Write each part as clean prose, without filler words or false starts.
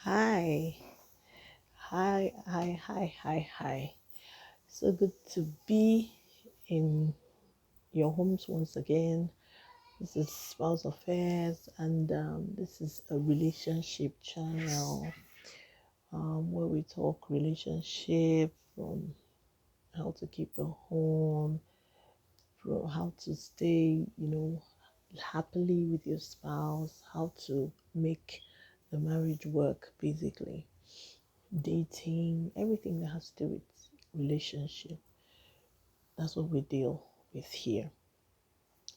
Hi, hi. So good to be in your homes once again. This is Spouse Affairs, and this is a relationship channel where we talk relationship from how to keep a home, from how to stay, happily with your spouse, how to make the marriage work, basically. Dating, everything that has to do with relationship. That's what we deal with here.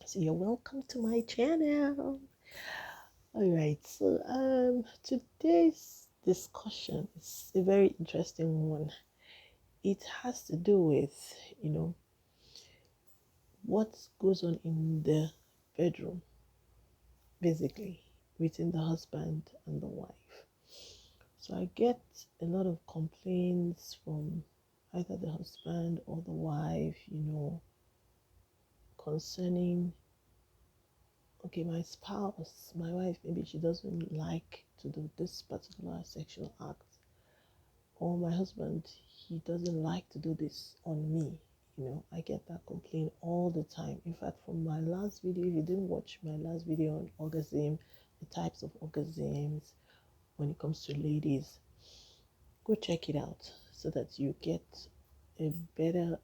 So you're welcome to my channel. All right. So today's discussion is a very interesting one. It has to do with, you know, what goes on in the bedroom, basically, between the husband and the wife. So I get a lot of complaints from either the husband or the wife, concerning, okay, my spouse, my wife, maybe she doesn't like to do this particular sexual act, or my husband, he doesn't like to do this on me. I get that complaint all the time. In fact, from my last video, if you didn't watch my last video on orgasm, the types of orgasms when it comes to ladies, go check it out so that you get a better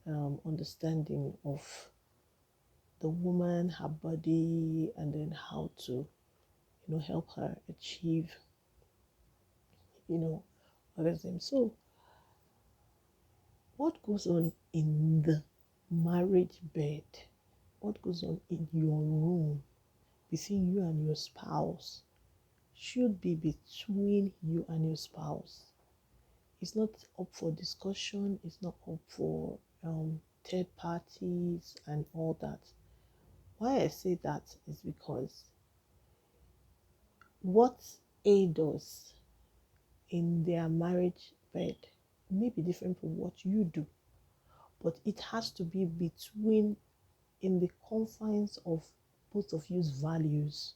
understanding of the woman, her body, and then how to, help her achieve, orgasm. So, what goes on in the marriage bed? What goes on in your room between you and your spouse should be between you and your spouse. It's not up for discussion. It's not up for third parties and all that. Why I say that is because what A does in their marriage bed may be different from what you do, but it has to be between, in the confines of both of you's values.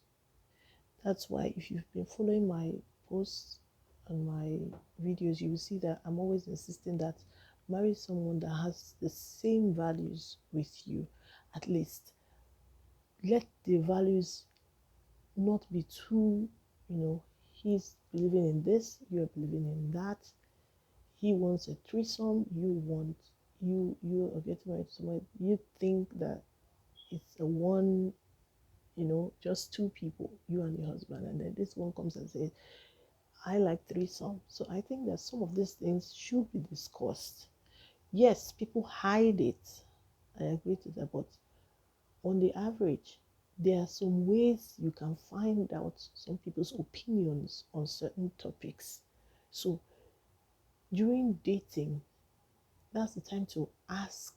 That's why if you've been following my posts and my videos, you will see that I'm always insisting that marry someone that has the same values with you. At least let the values not be too, he's believing in this, you're believing in that. He wants a threesome, you are getting married to someone, you think that it's a one, just two people, you and your husband, and then this one comes and says, I like threesome. So I think that some of these things should be discussed. Yes, people hide it. I agree to that, but on the average, there are some ways you can find out some people's opinions on certain topics. So during dating, that's the time to ask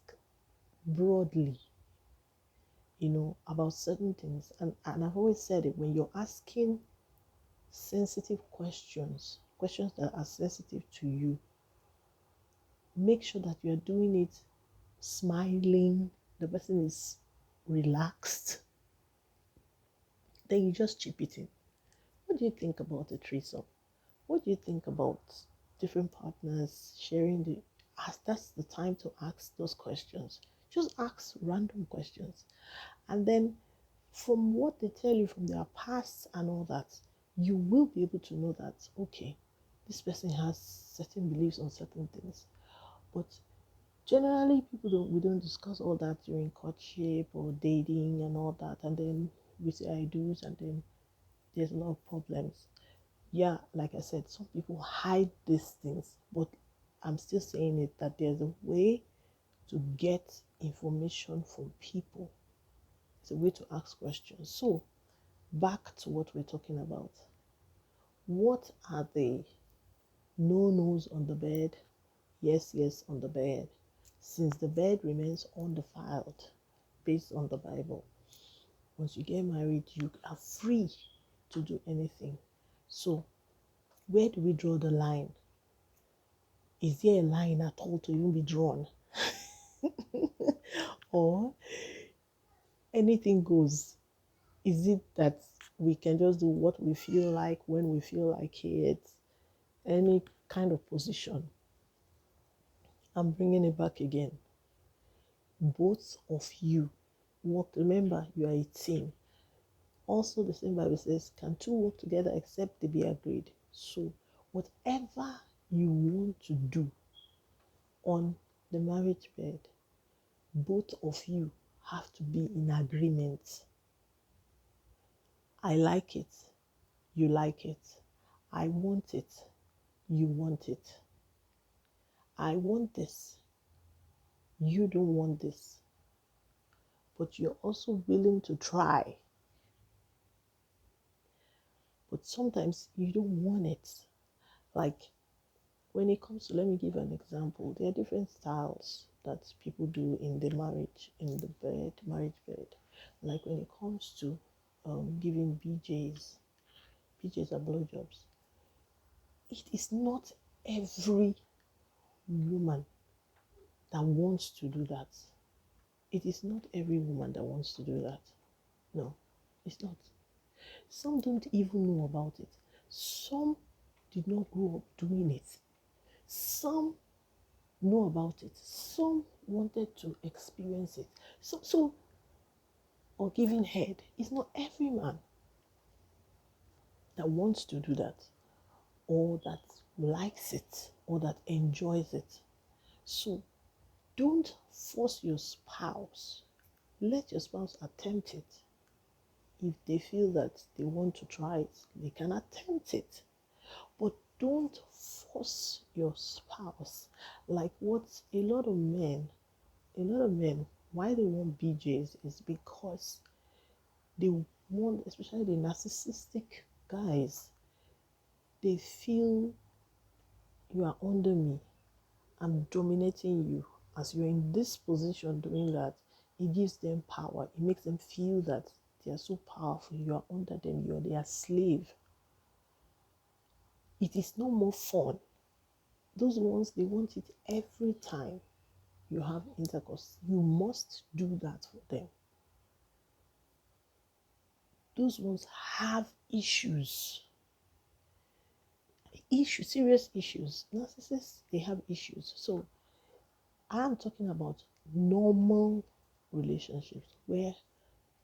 broadly, about certain things. And I've always said it, when you're asking sensitive questions that are sensitive to you, make sure that you're doing it smiling, the person is relaxed. Then you just chip it in. What do you think about a threesome? What do you think about different partners sharing the ask? That's the time to ask those questions. Just ask random questions. And then from what they tell you from their past and all that, you will be able to know that, okay, this person has certain beliefs on certain things. But generally, we don't discuss all that during courtship or dating and all that, and then we say I do's, and then there's a lot of problems. Yeah, like I said, some people hide these things, but I'm still saying it that there's a way to get information from people. It's a way to ask questions. So back to what we're talking about. What are the no-nos on the bed? Yes on the bed. Since the bed remains undefiled based on the Bible, once you get married, you are free to do anything. So, where do we draw the line? Is there a line at all to even be drawn? Or anything goes? Is it that we can just do what we feel like when we feel like it? any kind of position. I'm bringing it back again. Both of you work. Remember, you are a team. Also, the same Bible says, can two work together except they be agreed? So, whatever you want to do on the marriage bed, both of you have to be in agreement. I like it. You like it. I want it. You want it. I want this. You don't want this. But you're also willing to try. But sometimes you don't want it. Like when it comes to, let me give an example. There are different styles that people do in the marriage, in the bed, marriage bed. Like when it comes to giving BJs are blowjobs. It is not every woman that wants to do that. It is not every woman that wants to do that. No, it's not. Some don't even know about it. Some did not grow up doing it. Some know about it. Some wanted to experience it. Or giving head. It's not every man that wants to do that, or that likes it, or that enjoys it. So don't force your spouse. Let your spouse attempt it. If they feel that they want to try it, they can attempt it. But don't force your spouse. Like what a lot of men, why they want BJs is because they want, especially the narcissistic guys, they feel you are under me, I'm dominating you. As you're in this position doing that, it gives them power. It makes them feel that they are so powerful. You are under them. You are their slave. It is no more fun. Those ones, they want it every time you have intercourse. You must do that for them. Those ones have issues. Serious issues. Narcissists, they have issues. So I'm talking about normal relationships where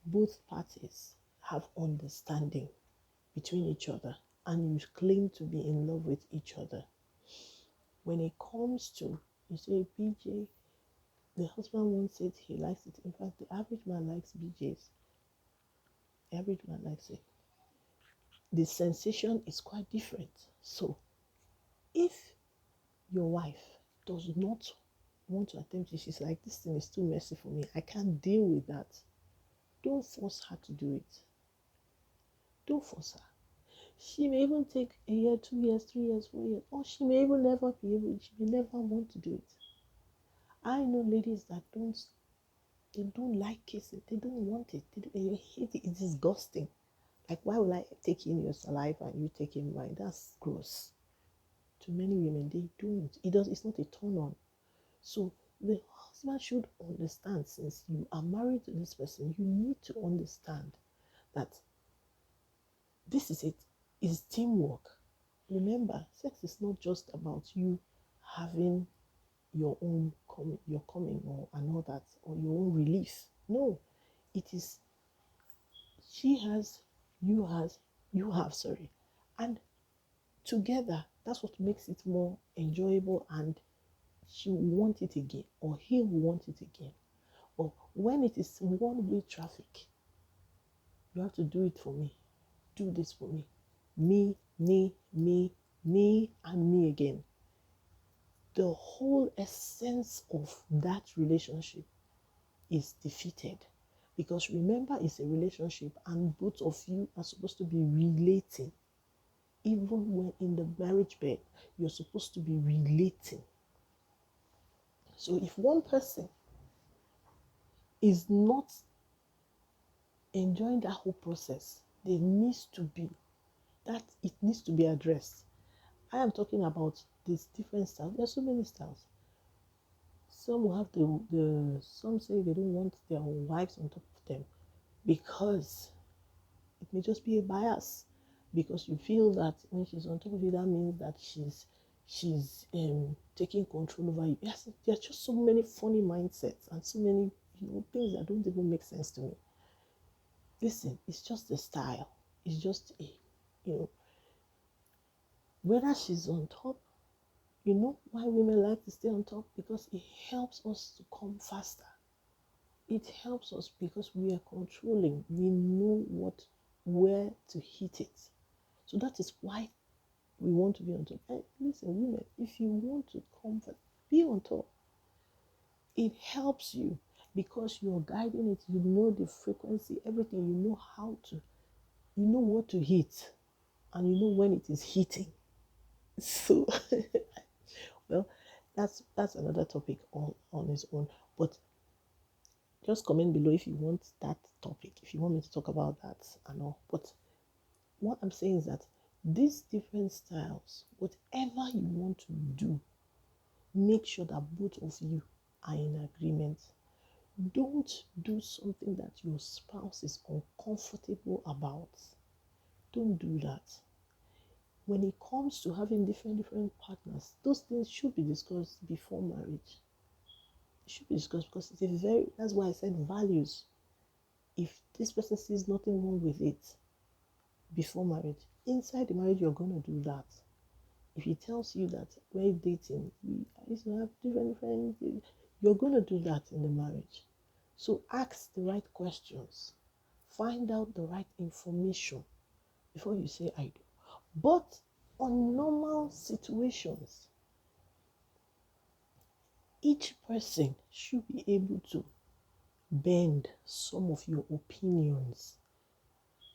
both parties have understanding between each other and you claim to be in love with each other. When it comes to, you say, BJ, the husband won't say he likes it. In fact, the average man likes BJs. The average man likes it. The sensation is quite different. So, if your wife does not want to attempt it, she's like, this thing is too messy for me, I can't deal with that. Don't force her to do it. Don't force her. She may even take a year, 2 years, 3 years, 4 years, or she may even never be able, she may never want to do it. I know ladies that they don't like kissing, they don't want it, they hate it, it's disgusting. Like, why would I take in your saliva and you take in mine? That's gross. To many women, they don't. It's not a turn on. So the husband should understand, since you are married to this person, you need to understand that this is it. It's teamwork. Remember, sex is not just about you having your own your coming or and all that, or your own relief. No, it is she has, you have, sorry. And together, that's what makes it more enjoyable, and she will want it again, or he will want it again. But when it is one-way traffic, you have to do it for me. Do this for me. Me, and me again. The whole essence of that relationship is defeated. Because remember, it's a relationship and both of you are supposed to be relating. Even when in the marriage bed, you're supposed to be relating. So if one person is not enjoying that whole process, there needs to be that, it needs to be addressed. I am talking about these different styles. There are so many styles. Some will have some say they don't want their wives on top of them because it may just be a bias. because you feel that when she's on top of you, that means that she's taking control over you. Yes, there's just so many funny mindsets and so many things that don't even make sense to me. Listen, it's just a style. It's just a whether she's on top. You know why women like to stay on top? Because it helps us to come faster. It helps us because we are controlling. We know where to hit it. So that is why we want to be on top. And listen, women, if you want to comfort, be on top. It helps you because you're guiding it. You know the frequency, everything. You know you know what to hit, and you know when it is hitting. So, well, that's another topic on its own. But just comment below if you want that topic, if you want me to talk about that and all. But what I'm saying is that these different styles, whatever you want to do, make sure that both of you are in agreement. Don't do something that your spouse is uncomfortable about. Don't do that. When it comes to having different partners, those things should be discussed before marriage. It should be discussed because that's why I said values. If this person sees nothing wrong with it before marriage, inside the marriage you're going to do that. If he tells you that we're dating, we used to have different, you're going to do that in the marriage. So ask the right questions, find out the right information before you say I do. But on normal situations, each person should be able to bend some of your opinions.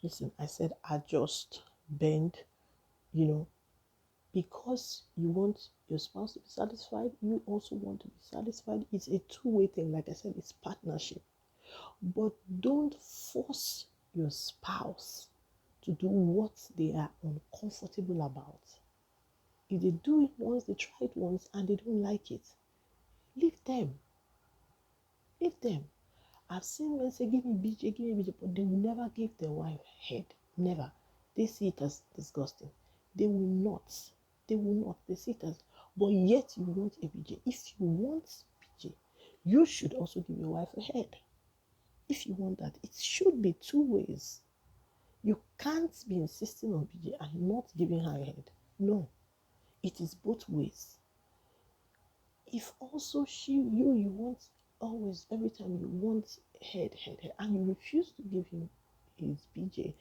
Listen, I said adjust, bend, because you want your spouse to be satisfied, you also want to be satisfied. It's a two-way thing. Like I said, it's partnership. But don't force your spouse to do what they are uncomfortable about. If they do it once, they try it once, and they don't like it, leave them. Leave them. I've seen men say, give me BJ, but they will never give their wife head. Never. They see it as disgusting. They will not. They will not. They see it as, but yet you want a BJ. If you want BJ, you should also give your wife a head. If you want that, it should be two ways. You can't be insisting on BJ and not giving her a head. No, it is both ways. If also you want always, every time you want head, and you refuse to give him his BJ,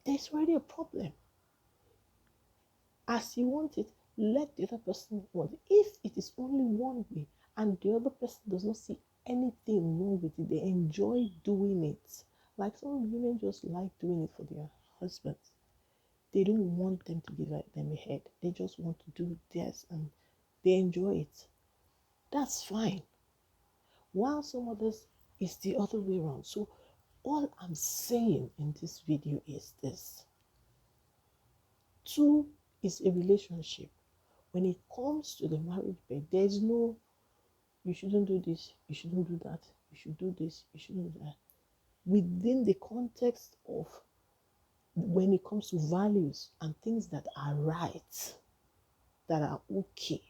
there's already a problem. As you want it, let the other person want it. If it is only one way and the other person does not see anything wrong with it, they enjoy doing it. Like some women just like doing it for their husbands. They don't want them to give them a head. They just want to do this and they enjoy it. That's fine. While some others, it's the other way around. So all I'm saying in this video is this. Two is a relationship. When it comes to the marriage bed, there's no, you shouldn't do this, you shouldn't do that, you should do this, you shouldn't do that. Within the context of when it comes to values and things that are right, that are okay,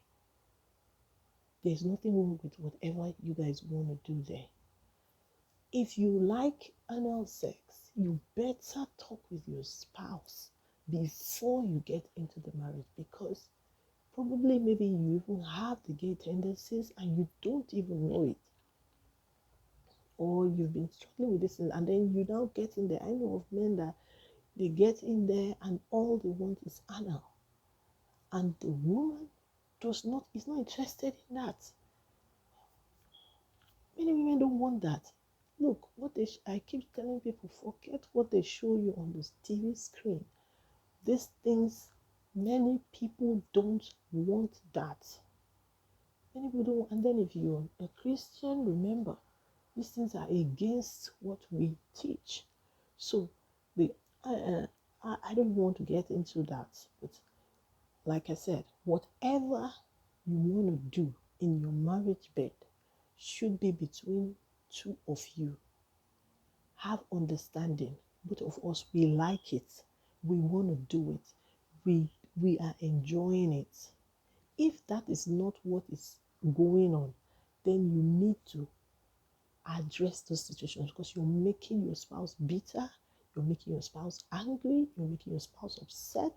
there's nothing wrong with whatever you guys want to do there. If you like anal sex, you better talk with your spouse before you get into the marriage, because probably maybe you even have the gay tendencies and you don't even know it. Or you've been struggling with this and then you now get in there. I know of men that they get in there and all they want is anal. And the woman is not interested in that. Many women don't want that. Look, I keep telling people, forget what they show you on the TV screen. These things, many people don't want that. Many people don't. And then if you're a Christian, remember, these things are against what we teach. So I don't want to get into that. But like I said, whatever you want to do in your marriage bed should be between two of you. Have understanding. Both of us, we like it. we want to do it. We are enjoying it. If that is not what is going on, then you need to address those situations, because you're making your spouse bitter, you're making your spouse angry, you're making your spouse upset.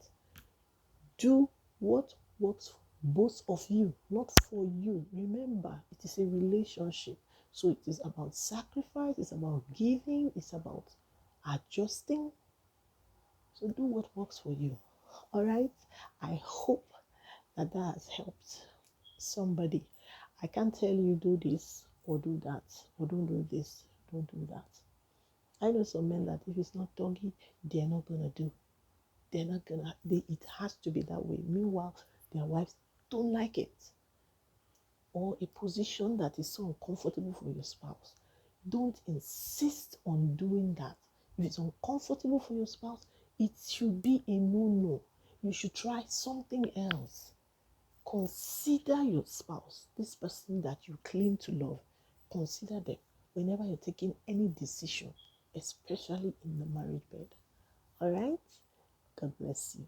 Do what works for both of you, not for you. Remember, it is a relationship. So it is about sacrifice, it's about giving, it's about adjusting. So do what works for you. All right? I hope that has helped somebody. I can't tell you do this or do that, or don't do this, don't do that. I know some men that if it's not doggy, they're not gonna do. They're not gonna. It has to be that way. Meanwhile, their wives don't like it, or a position that is so uncomfortable for your spouse. Don't insist on doing that. If it's uncomfortable for your spouse, it should be a no-no. You should try something else. Consider your spouse, this person that you claim to love. Consider them whenever you're taking any decision, especially in the marriage bed. All right? God bless you.